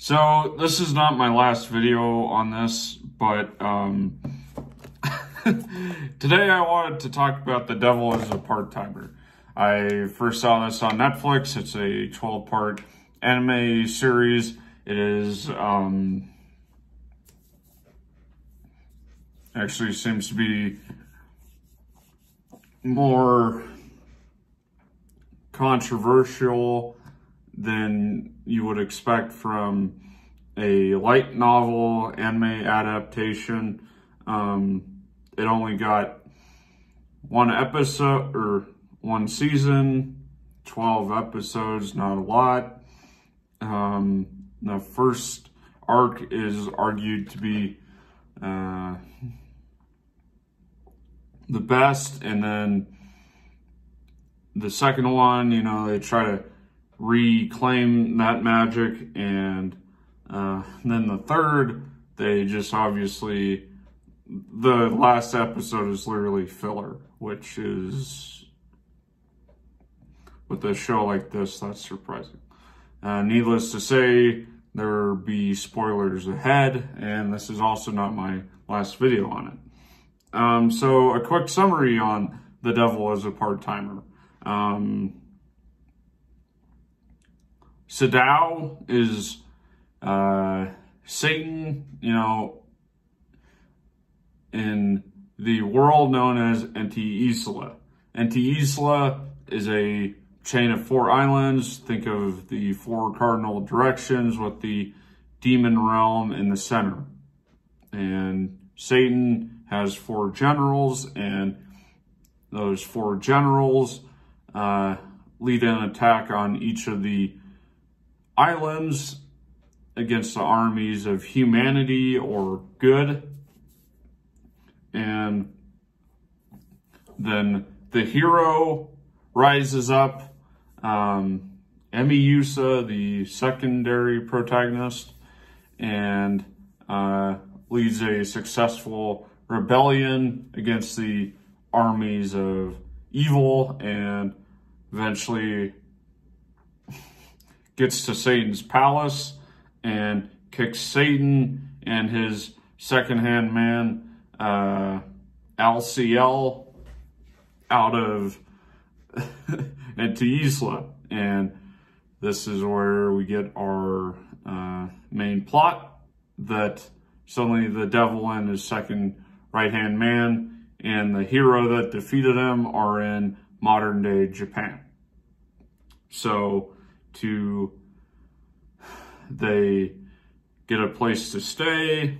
So this is not my last video on this, but today I wanted to talk about The Devil is a Part-Timer. I first saw this on Netflix. It's a 12-part anime series. It is actually seems to be more controversial than you would expect from a light novel anime adaptation. It only got one episode or one season, 12 episodes, not a lot. The first arc is argued to be the best, and then the second one, they try to reclaim that magic, and then the third, they just obviously, the last episode is literally filler, which is, with a show like this, that's surprising. Needless to say, there will be spoilers ahead, and this is also not my last video on it. So a quick summary on The Devil is a Part-Timer. Sadao is Satan, in the world known as Isla. Isla is a chain of 4 islands. Think of the 4 cardinal directions with the demon realm in the center. And Satan has 4 generals, and those 4 generals lead an attack on each of the islands against the armies of humanity or good. And then the hero rises up, Yusa, the secondary protagonist, and leads a successful rebellion against the armies of evil, and eventually gets to Satan's palace and kicks Satan and his second-hand man, LCL, out of Isla. And this is where we get our main plot, that suddenly the devil and his second right-hand man and the hero that defeated him are in modern-day Japan. So they get a place to stay.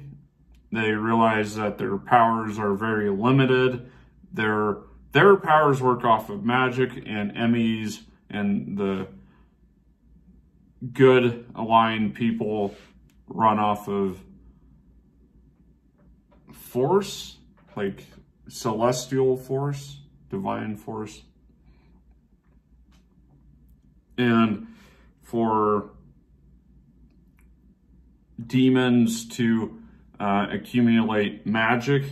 They realize that their powers are very limited. Their powers work off of magic, and Emmys and the good aligned people run off of force, like celestial force, divine force. And for demons to accumulate magic,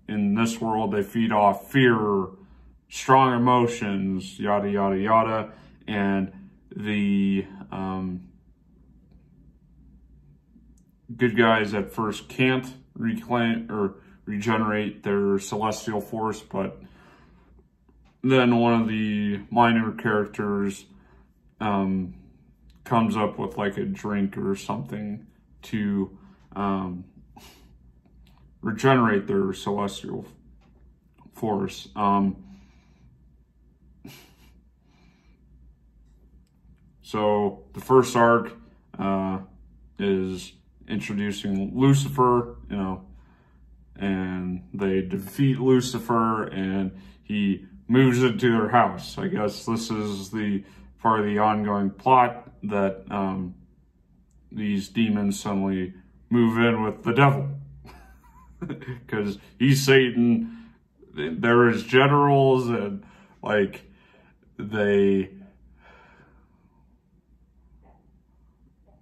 in this world, they feed off fear, strong emotions, yada, yada, yada. And the good guys at first can't reclaim or regenerate their celestial force, but then one of the minor characters comes up with like a drink or something to regenerate their celestial force. So the first arc is introducing Lucifer, and they defeat Lucifer, and he moves into their house. I guess this is the part of the ongoing plot, that these demons suddenly move in with the devil. Because he's Satan, they're his generals, and they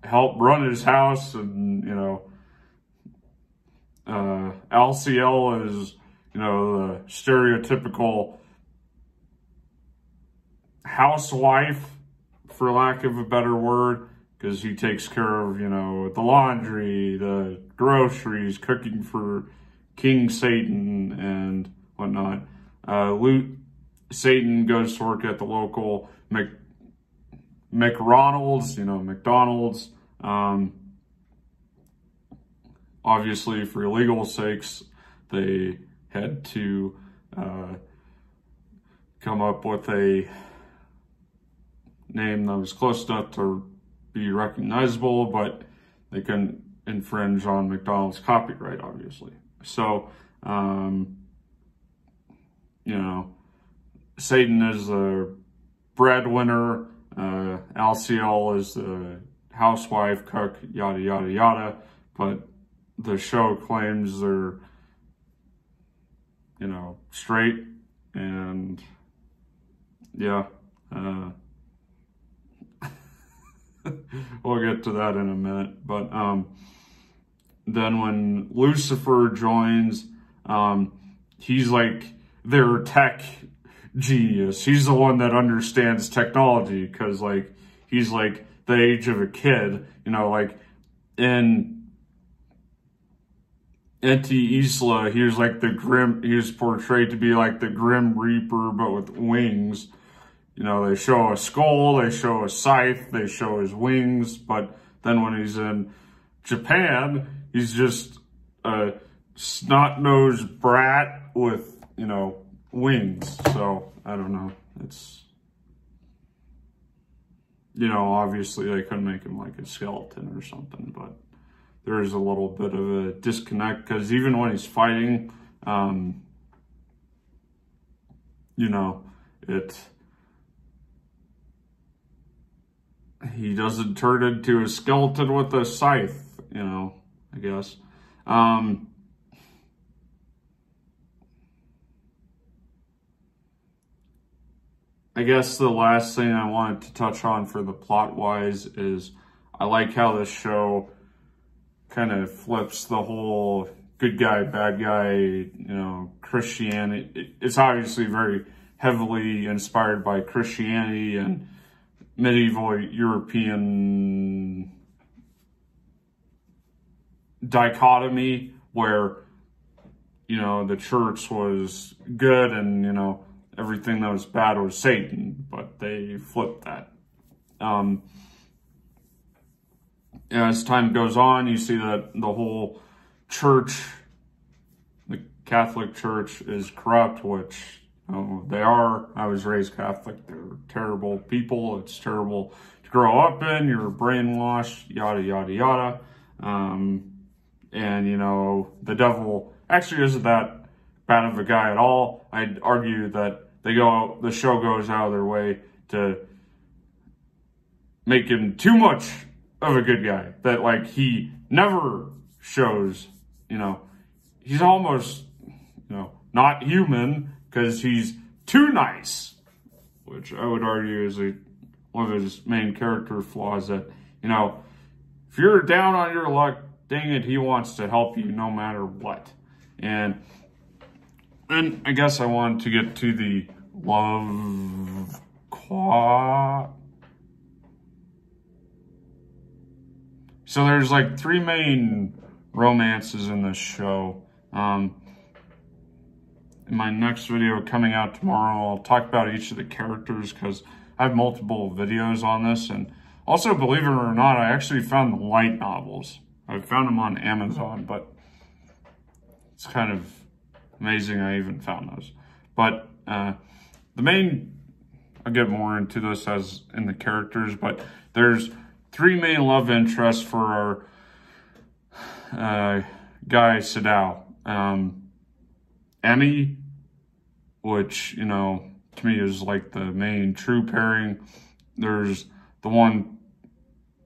help run his house, and LCL is the stereotypical housewife, for lack of a better word, because he takes care of, you know, the laundry, the groceries, cooking for King Satan and whatnot. Satan goes to work at the local McDonald's, you know, McDonald's. Obviously, for legal sakes, they had to come up with a name that was close enough to be recognizable, but they couldn't infringe on McDonald's copyright, obviously. So, you know, Satan is the breadwinner, LCL is the housewife, cook, yada, yada, yada, but the show claims they're, you know, straight, and yeah, we'll get to that in a minute. But then when Lucifer joins, he's like their tech genius. He's the one that understands technology, because like he's like the age of a kid, you know, like in Isla, he was like he was portrayed to be like the Grim Reaper, but with wings. You know, they show a skull, they show a scythe, they show his wings, but then when he's in Japan, he's just a snot-nosed brat with, you know, wings. So, I don't know. It's, you know, obviously they couldn't make him like a skeleton or something, but there is a little bit of a disconnect, because even when he's fighting, you know, he doesn't turn into a skeleton with a scythe, you know, I guess. I guess the last thing I wanted to touch on for the plot-wise is I like how this show kind of flips the whole good guy, bad guy, you know, Christianity. It's obviously very heavily inspired by Christianity and medieval European dichotomy, where, you know, the church was good and, you know, everything that was bad was Satan, but they flipped that. As time goes on, you see that the whole church, the Catholic Church, is corrupt, which, you know, they are. I was raised Catholic. They're terrible people. It's terrible to grow up in. You're brainwashed, yada, yada, yada. And, you know, the devil actually isn't that bad of a guy at all. I'd argue that the show goes out of their way to make him too much of a good guy. That, like, he never shows, you know, he's almost, you know, not human, because he's too nice, which I would argue is one of his main character flaws, that, you know, if you're down on your luck, dang it, he wants to help you no matter what. And then I guess I wanted to get to the love So there's like 3 main romances in this show. In my next video coming out tomorrow, I'll talk about each of the characters, because I have multiple videos on this. And also, believe it or not, I actually found the light novels. I found them on Amazon, but it's kind of amazing I even found those. But the main, I'll get more into this as in the characters, but there's 3 main love interests for our guy Sadao. Emmy, which, you know, to me is like the main true pairing. There's the one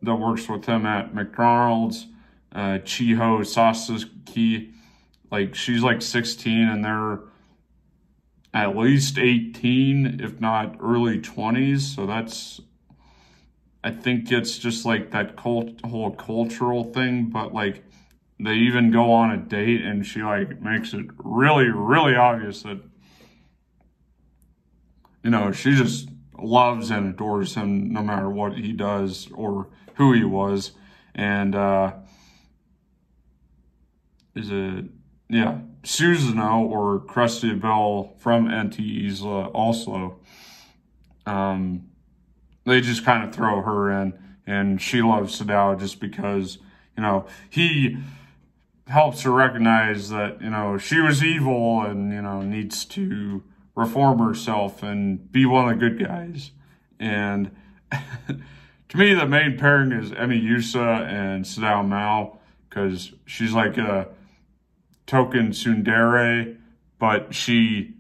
that works with him at McDonald's, Chiho Sasaki. Like, she's like 16 and they're at least 18, if not early 20s. So that's, I think it's just like that whole cultural thing, but like they even go on a date and she like makes it really, really obvious that, you know, she just loves and adores him no matter what he does or who he was. And Susanoo or Crusty Bell from NT Isla also. They just kind of throw her in, and she loves Sadao just because, you know, he helps her recognize that, you know, she was evil and, you know, needs to reform herself and be one of the good guys. And to me, the main pairing is Emi Yusa and Sadao Mao, because she's like a token tsundere, but she,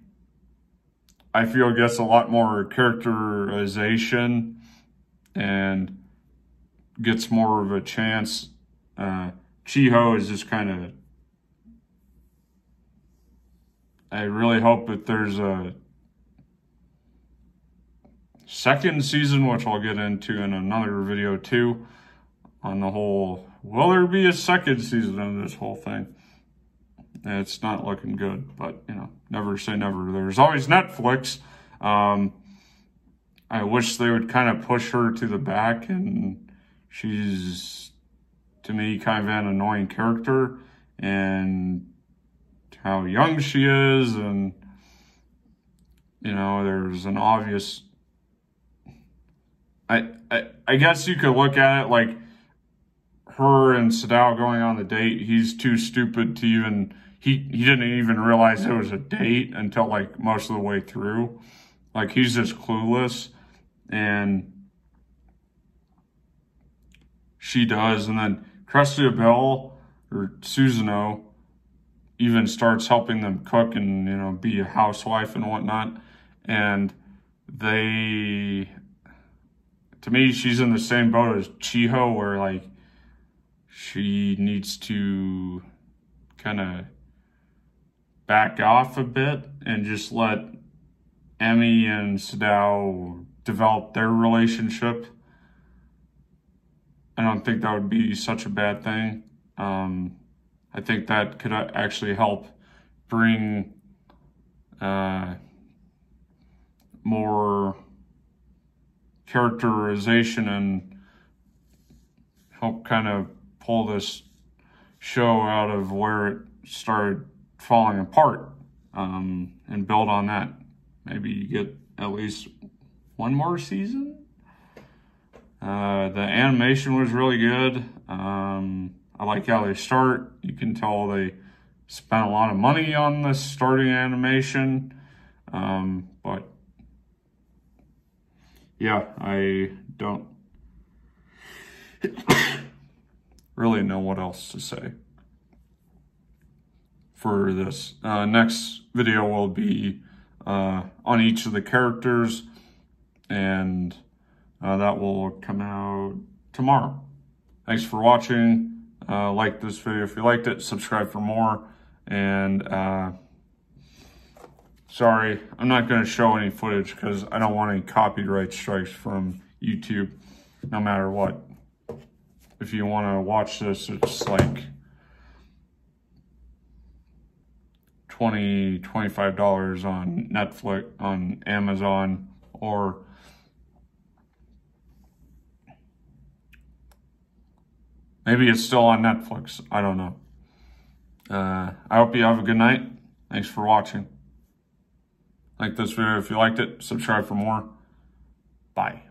I feel, gets a lot more characterization and gets more of a chance. Chiho is just kind of, I really hope that there's a second season, which I'll get into in another video too, on the whole, will there be a second season of this whole thing? It's not looking good, but, you know, never say never. There's always Netflix. I wish they would kind of push her to the back, and she's, to me, kind of an annoying character, and how young she is, and, you know, there's an obvious, I guess you could look at it like her and Sadao going on the date. He's too stupid to even, he didn't even realize it was a date until like most of the way through. Like, he's just clueless, and she does. And then Cressida Bell, or Susanoo, even starts helping them cook and, you know, be a housewife and whatnot. And they, to me, she's in the same boat as Chiho, where, like, she needs to kind of back off a bit and just let Emi and Sadao develop their relationship. I don't think that would be such a bad thing. I think that could actually help bring more characterization and help kind of pull this show out of where it started falling apart, and build on that. Maybe you get at least one more season. The animation was really good. I like how they start. You can tell they spent a lot of money on this starting animation. But yeah, I don't really know what else to say for this. Next video will be on each of the characters, and that will come out tomorrow. Thanks for watching. Like this video if you liked it, subscribe for more, and sorry, I'm not going to show any footage because I don't want any copyright strikes from YouTube, no matter what. If you want to watch this, it's like $25 on Netflix, on Amazon, or maybe it's still on Netflix. I don't know. I hope you have a good night. Thanks for watching. Like this video if you liked it. Subscribe for more. Bye.